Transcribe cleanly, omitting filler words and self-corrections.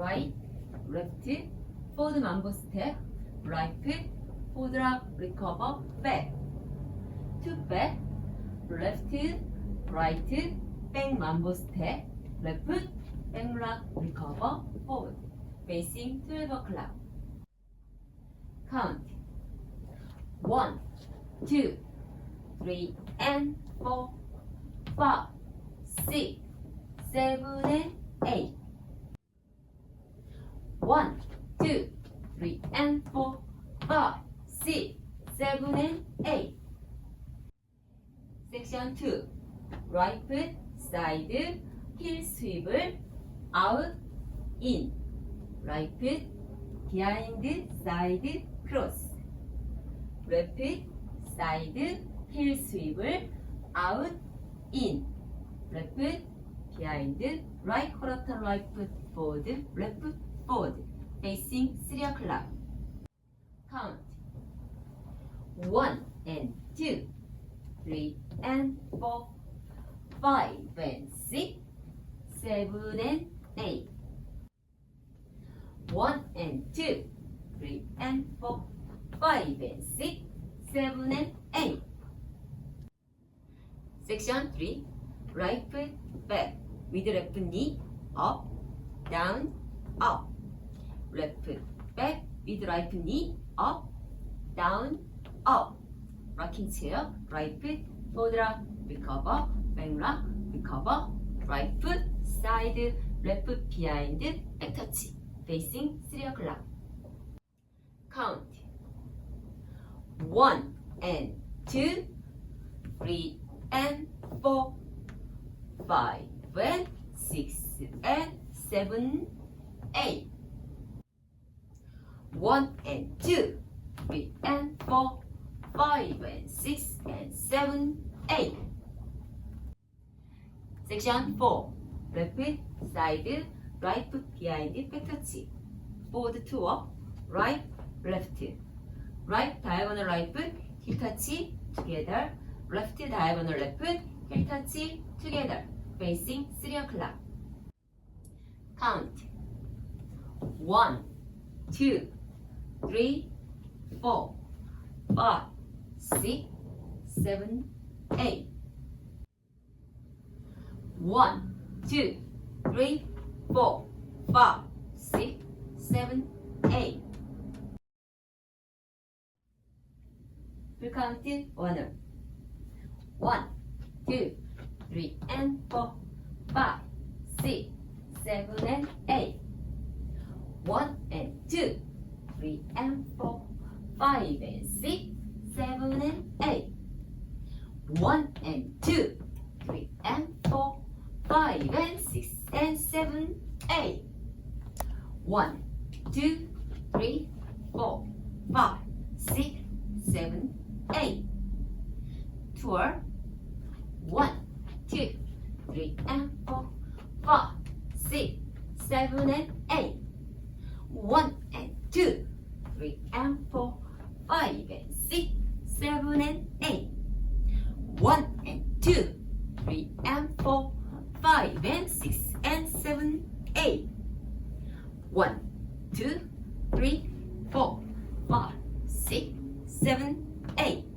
right, left, forward mambo step, right, forward, recover, back, 2 back, left, right, back mambo step, left, back rock, recover, forward, facing 12 o'clock. Count 1, 2, 3, and 4, 5, 6, 7, and 8. 1, 2, 3, and 4, 5, 6, 7, and 8. Section 2. Right foot, side, heel swivel, out, in. Right foot, behind, side, cross. Left foot, side, heel swivel, out, in. Left foot, behind, right quarter, right foot forward, left foot forward, facing 3 o'clock. Count 1 and 2, 3 and 4, 5 and 6, 7 and 8. 1 and 2, 3 and 4, 5 and 6, 7 and 8. Section 3. Right foot back with left knee up, down, up. Left foot back with right knee up, down, up. Rocking chair, right foot, forward rock, recover, back rock, recover. Right foot, side, left foot behind, back touch, facing 3 o'clock. Count 1 and 2, 3 and 4, 5 and 6 and 7, 8. 1 and 2, 3 and 4, 5 and 6 and 7, 8. Section 4. Left foot, side, right foot behind, back touch. Forward 2 up, right, left. Right diagonal right foot, heel touch together. Left diagonal left foot, heel touch together. Facing 3 o'clock. Count 1, 2, 3, 4, 5, 6, 7, 8. 1, 2, 3, 4, 5, 6, 7, 8. Full count order. 1, 2, 3 and 4, 5, 6, 7 and 8. 1 and 2, 3 and 4, 5 and 6, 7 and 8. 1 and 2, 3 and 4, 5 and 6 and 7, 8. 1, 2, 3, 4, 5, 6, 7, 8. Tour 1, 2, 3 and 4, 5, 6, 7 and 8. 1 and 2, 3 and 4, 5 and 6, 7 and 8. 1 and 2, 3 and 4, 5 and 6 and 7, 8. 1, 2, 3, 4, 5, 6, 7, 8.